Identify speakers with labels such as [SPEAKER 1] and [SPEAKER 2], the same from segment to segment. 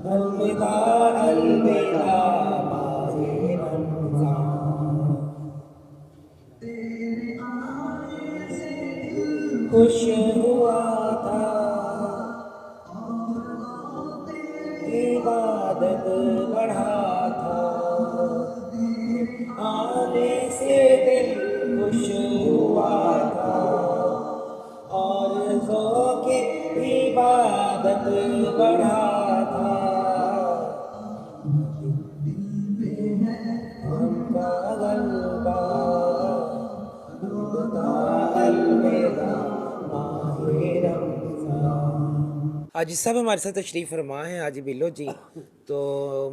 [SPEAKER 1] अलविदा अलविदा माहे रमजान, खुश हुआ था इबादत बढ़ा था, आने से दिल खुश हुआ था और ज़ौक़-ए इबादत बढ़ा था। हमका गलबा अलविदा माहे रमज़ान। आज सब हमारे साथ तशरीफ़ फरमा हैं हाजी बिल्लो जी। तो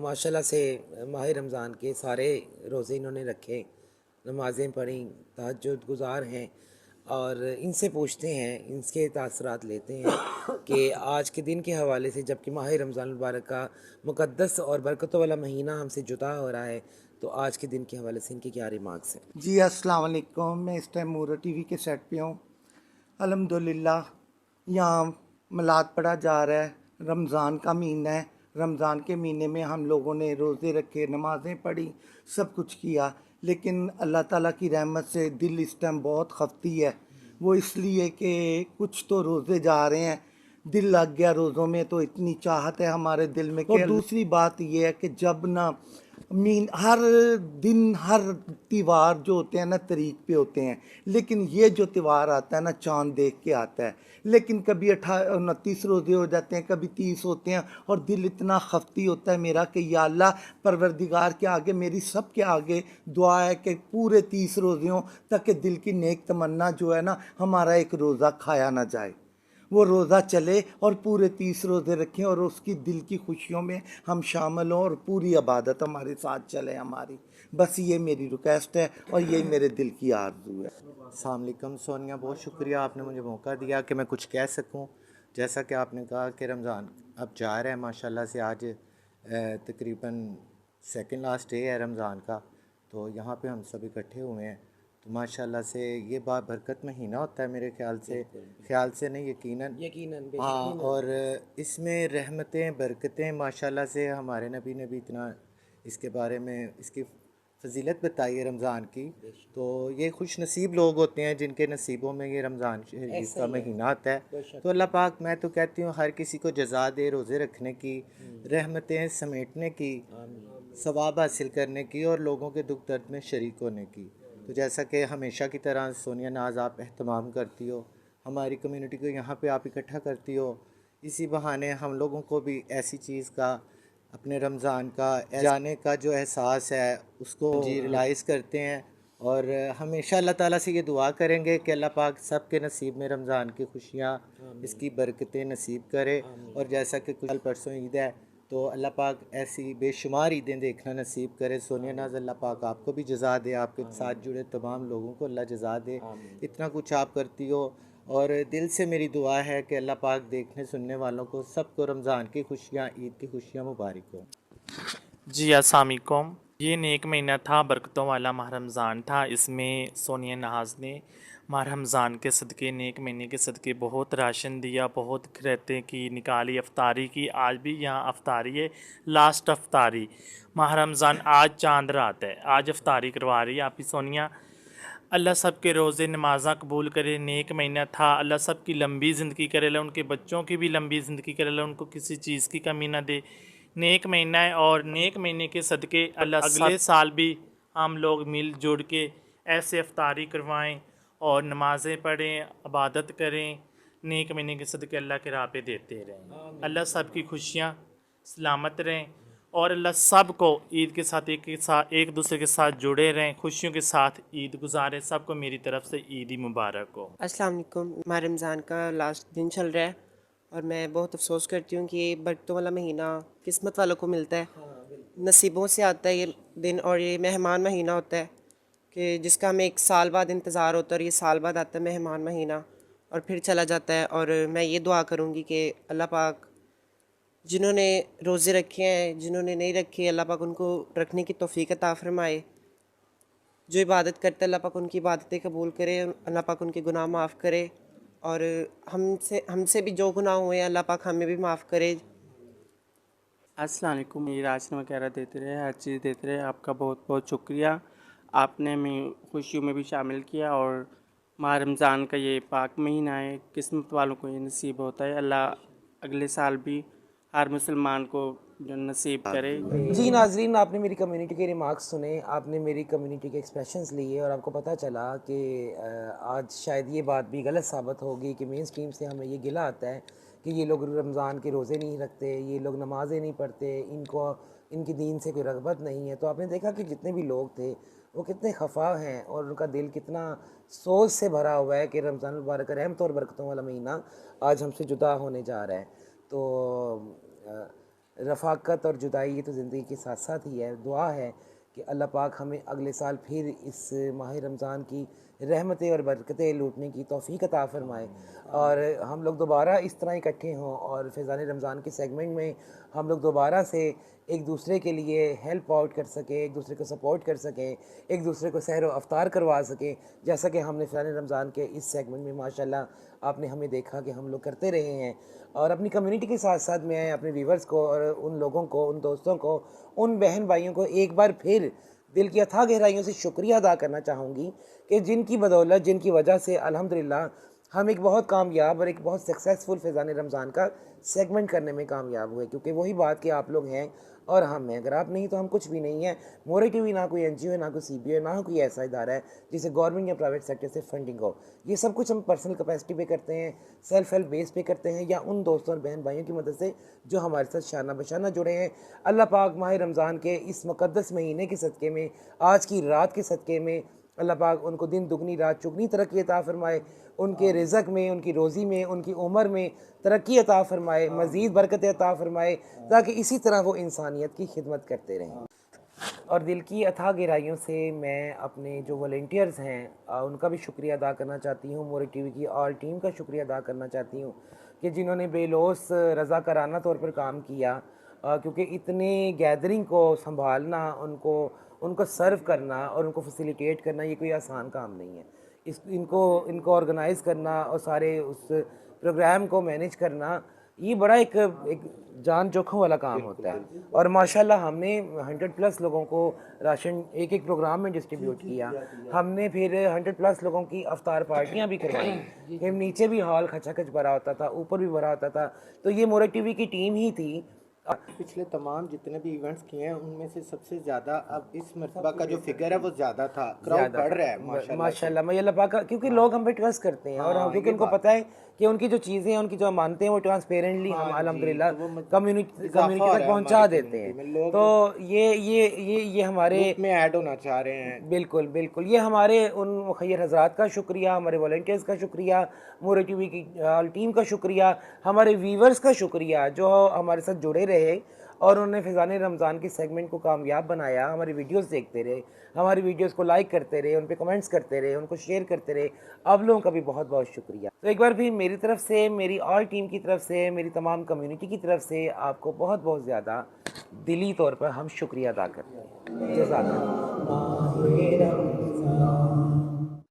[SPEAKER 1] माशाल्लाह से माह रमज़ान के सारे रोज़े इन्होंने रखे, नमाज़ें पढ़ी, तहज्जुद गुज़ार हैं और इनसे पूछते हैं, इनके तासरात लेते हैं कि आज के दिन के हवाले से, जबकि माह रमज़ान मुबारक का मुक़द्दस और बरकतों वाला महीना हमसे जुदा हो रहा है, तो आज के दिन के हवाले से इनके क्या रिमार्क्स हैं?
[SPEAKER 2] जी अस्सलाम वालेकुम। मैं इस टाइम मूरा टीवी के सेट पे हूँ। अल्हम्दुलिल्लाह यहाँ मिलाद पढ़ा जा रहा है। रमज़ान का महीना है। रमज़ान के महीने में हम लोगों ने रोज़े रखे, नमाज़ें पढ़ी, सब कुछ किया, लेकिन अल्लाह ताला की रहमत से दिल इस टाइम बहुत खफती है। वो इसलिए कि कुछ तो रोज़े जा रहे हैं, दिल लग गया रोज़ों में, तो इतनी चाहत है हमारे दिल में। और दूसरी बात ये है कि जब ना मीन हर दिन हर त्यौहार जो होते हैं ना तरीक पे होते हैं, लेकिन ये जो त्यौहार आता है ना चांद देख के आता है। लेकिन कभी 29 रोज़े हो जाते हैं, कभी 30 होते हैं और दिल इतना खफती होता है मेरा कि या अल्लाह, परवरदिगार के आगे मेरी सब के आगे दुआ है कि पूरे 30 रोज़े हों, ताकि दिल की नेक तमन्ना जो है ना, हमारा एक रोज़ा खाया ना जाए, वो रोज़ा चले और पूरे 30 रोज़े रखें और उसकी दिल की खुशियों में हम शामिल हों और पूरी इबादत हमारे साथ चले हमारी। बस ये मेरी रिक्वेस्ट है और ये मेरे दिल की आरज़ू है।
[SPEAKER 3] अस्सलाम वालेकुम सोनिया, बहुत शुक्रिया आपने मुझे मौका दिया कि मैं कुछ कह सकूं। जैसा कि आपने कहा कि रमज़ान अब जा रहा है माशाल्लाह से, आज तकरीबन सेकंड लास्ट डे है रमज़ान का, तो यहाँ पे हम सब इकट्ठे हुए हैं। तो माशाल्लाह से ये बरकत महीना होता है मेरे ख्याल से नहीं, यकीनन
[SPEAKER 1] यकीनन
[SPEAKER 3] हाँ। और इसमें रहमतें बरकतें माशाल्लाह से हमारे नबी ने भी इतना इसके बारे में इसकी फजीलत बताई है रमज़ान की। तो ये खुश नसीब लोग होते हैं जिनके नसीबों में ये रमज़ान शरीफ का महीना आता है। तो अल्लाह पाक, मैं तो कहती हूँ हर किसी को जज़ा दे रोज़े रखने की, रहमतें समेटने की, सवाब हासिल करने की और लोगों के दुख दर्द में शरीक होने की। तो जैसा कि हमेशा की तरह सोनिया नाज आप एहतमाम करती हो, हमारी कम्युनिटी को यहाँ पे आप इकट्ठा करती हो, इसी बहाने हम लोगों को भी ऐसी चीज़ का, अपने रमज़ान का जाने का जो एहसास है उसको जी रियलाइज़ करते हैं। और हमेशा अल्लाह ताला से ये दुआ करेंगे कि अल्लाह पाक सब के नसीब में रमज़ान की खुशियाँ, इसकी बरकतें नसीब करे। और जैसा कि कल परसों ईद है, तो अल्लाह पाक ऐसी बेशुमार ईदें देखना नसीब करे। सोनिया नाज, अल्लाह पाक आपको भी जज़ा दे, आपके साथ जुड़े तमाम लोगों को अल्लाह जज़ा दे। इतना कुछ आप करती हो और दिल से मेरी दुआ है कि अल्लाह पाक देखने सुनने वालों को सबको रमज़ान की खुशियाँ, ईद की खुशियाँ मुबारक हो।
[SPEAKER 4] जी अस्सलाम वालेकुम। ये नेक महीना था, बरकतों वाला माह रमज़ान था। इसमें सोनिया नहाज़ ने माह रमज़ान के सदक़े, नेक महीने के सदक़े बहुत राशन दिया, बहुत खैरातें की, निकाली, अफ्तारी की। आज भी यहाँ अफ्तारी है, लास्ट अफ्तारी माह रमज़ान। आज चांद रात है, आज अफ्तारी करवा रही है आपकी सोनिया। अल्लाह सब के रोज़े नमाज़ा कबूल करे। नेक महीना था, अल्लाह सब की लंबी ज़िंदगी करे, अल्लाह उनके बच्चों की भी लंबी ज़िंदगी करे, अल्लाह उनको किसी चीज़ की कमी ना दे। नेक महीना है और नेक महीने के सदक़े अल्लाह अगले साल भी हम लोग मिल जुड़ के ऐसे अफ्तारी करवाएं और नमाज़ें पढ़ें, इबादत करें, नेक महीने के सदक़े अल्लाह के राह पे देते रहें। अल्लाह सब की खुशियाँ सलामत रहें और अल्लाह सब को ईद के साथ एक दूसरे के साथ जुड़े रहें, खुशियों के साथ ईद गुजारें। सबको मेरी तरफ से ईद मुबारक हो।
[SPEAKER 5] अस्सलाम वालेकुम। माह रमज़ान का लास्ट दिन चल रहा है और मैं बहुत अफसोस करती हूँ कि ये बरकतों वाला महीना किस्मत वालों को मिलता है, नसीबों से आता है ये दिन। और ये मेहमान महीना होता है कि जिसका हमें 1 साल बाद इंतज़ार होता है और ये साल बाद आता है मेहमान महीना और फिर चला जाता है। और मैं ये दुआ करूँगी कि अल्लाह पाक जिन्होंने रोज़े रखे हैं, जिन्होंने नहीं रखे, अल्लाह पाक उनको रखने की तौफ़ीक अता फ़रमाए। जो इबादत करते हैं अल्लाह पाक उनकी इबादतें कबूल करे, अल्लाह पाक उनके गुनाह माफ़ करे और हमसे भी जो गुनाह हुए हैं अल्लाह पाक हमें भी माफ़ करे।
[SPEAKER 6] अस्सलाम वालेकुम। ये राशन वगैरह देते रहे, हर चीज़ देते रहे, आपका बहुत बहुत शुक्रिया। आपने हमें खुशियों में भी शामिल किया और माह रमज़ान का ये पाक महीना है, किस्मत वालों को ये नसीब होता है। अल्लाह अगले साल भी हर मुसलमान को जो नसीब करे।
[SPEAKER 1] जी नाजरीन, आपने मेरी कम्युनिटी के रिमार्क्स सुने, आपने मेरी कम्युनिटी के एक्सप्रेशंस लिए और आपको पता चला कि आज शायद ये बात भी गलत साबित होगी कि मेन स्ट्रीम से हमें ये गिला आता है कि ये लोग रमज़ान के रोज़े नहीं रखते, ये लोग नमाज़ें नहीं पढ़ते, इनकी दीन से कोई रगबत नहीं है। तो आपने देखा कि जितने भी लोग थे वो कितने खफा हैं और उनका दिल कितना सोच से भरा हुआ है कि रमज़ान मुबारक का रहमत और बरकतों वाला महीना आज हमसे जुदा होने जा रहा है। तो रफ़ाकत और जुदाई ये तो ज़िंदगी के साथ साथ ही है। दुआ है कि अल्लाह पाक हमें अगले साल फिर इस माह रमज़ान की रहमतें और बरकतें लूटने की तौफ़ीक अता फ़रमाए और हम लोग दोबारा इस तरह इकट्ठे हों और फ़ैज़ान रमज़ान के सेगमेंट में हम लोग दोबारा से एक दूसरे के लिए हेल्प आउट कर सकें, एक दूसरे को सपोर्ट कर सकें, एक दूसरे को सहर व अफ्तार करवा सकें, जैसा कि हमने फ़ैज़ान रमज़ान के इस सेगमेंट में माशाल्लाह आपने हमें देखा कि हम लोग करते रहे हैं। और अपनी कम्युनिटी के साथ साथ मैं अपने व्यूवर्स को और उन लोगों को, उन दोस्तों को, उन बहन भाइयों को एक बार फिर दिल की अथाह गहराइयों से शुक्रिया अदा करना चाहूँगी कि जिनकी बदौलत, जिनकी वजह से अल्हम्दुलिल्लाह हम एक बहुत कामयाब और एक बहुत सक्सेसफुल फ़ैज़ान रमज़ान का सेगमेंट करने में कामयाब हुए, क्योंकि वही बात कि आप लोग हैं और हम हैं। अगर आप नहीं तो हम कुछ भी नहीं है। मोरे टीवी ना कोई NGO है, ना कोई CBO है, ना कोई ऐसा इदारा है जिसे गवर्नमेंट या प्राइवेट सेक्टर से फंडिंग हो। ये सब कुछ हम पर्सनल कैपेसिटी पे करते हैं, सेल्फ हेल्प बेस पे करते हैं या उन दोस्तों और बहन भाइयों की मदद से जो हमारे साथ शाना बशाना जुड़े हैं। अल्लाह पाक माह रमज़ान के इस मुक़द्दस महीने के सदक़े में, आज की रात के सदक़े में अल्लाह पाक उनको दिन दुगनी रात चुगनी तरक्की अता फ़रमाए, उनके रिज़्क़ में, उनकी रोज़ी में, उनकी उम्र में तरक्की अता फ़रमाए, मज़ीद बरकत अता फ़रमाए, ताकि इसी तरह वो इंसानियत की खिदमत करते रहें। और दिल की अथाह गहराइयों से मैं अपने जो वॉलंटियर्स हैं उनका भी शुक्रिया अदा करना चाहती हूँ। मोरे टीवी की ऑल टीम का शुक्रिया अदा करना चाहती हूँ कि जिन्होंने बेलौस रज़ाकाराना तौर पर काम किया, क्योंकि इतने गैदरिंग को संभालना, उनको सर्व करना और उनको फैसिलिटेट करना ये कोई आसान काम नहीं है। इनको ऑर्गेनाइज़ करना और सारे उस प्रोग्राम को मैनेज करना ये बड़ा एक जान जोखों वाला काम होता है। और माशाल्लाह हमने 100+ लोगों को राशन एक एक प्रोग्राम में डिस्ट्रीब्यूट किया। हमने फिर 100+ लोगों की अफ्तार पार्टियां भी करवाई। फिर नीचे भी हॉल खचाखच भरा होता था, ऊपर भी भरा होता था। तो ये मोरा टीवी की टीम ही थी।
[SPEAKER 3] पिछले तमाम जितने भी इवेंट्स किए हैं उनमें से सबसे ज़्यादा अब इस मरतबा का जो फिगर है वो ज़्यादा था, क्राउड बढ़ रहा है
[SPEAKER 1] माशाल्लाह मैं अल्लाह पाक का, क्योंकि लोग हम पे ट्रस्ट करते हैं और क्योंकि उनको पता है कि उनकी जो चीज़ें हैं, उनकी जो मानते हैं वो ट्रांसपेरेंटली हम अल्हम्दुलिल्लाह कम्युनिटी तक पहुंचा देते हैं। तो ये हमारे
[SPEAKER 3] में ऐड होना चाह रहे हैं।
[SPEAKER 1] बिल्कुल बिल्कुल, ये हमारे उन मुखय्यर हज़रात का शुक्रिया, हमारे वॉलंटियर्स का शुक्रिया, मोरे टीवी की टीम का शुक्रिया, हमारे व्यूवर्स का शुक्रिया जो हमारे साथ जुड़े रहे और उन्होंने फ़ैज़ान रमज़ान के सेगमेंट को कामयाब बनाया। हमारी वीडियोस देखते रहे, हमारी वीडियोस को लाइक करते रहे, उन पे कमेंट्स करते रहे, उनको शेयर करते रहे। आप लोगों का भी बहुत बहुत शुक्रिया। तो एक बार फिर मेरी तरफ से, मेरी ऑल टीम की तरफ से, मेरी तमाम कम्युनिटी की तरफ से आपको बहुत बहुत ज़्यादा दिली तौर पर हम शुक्रिया अदा करते हैं। जज़ाकल्लाह।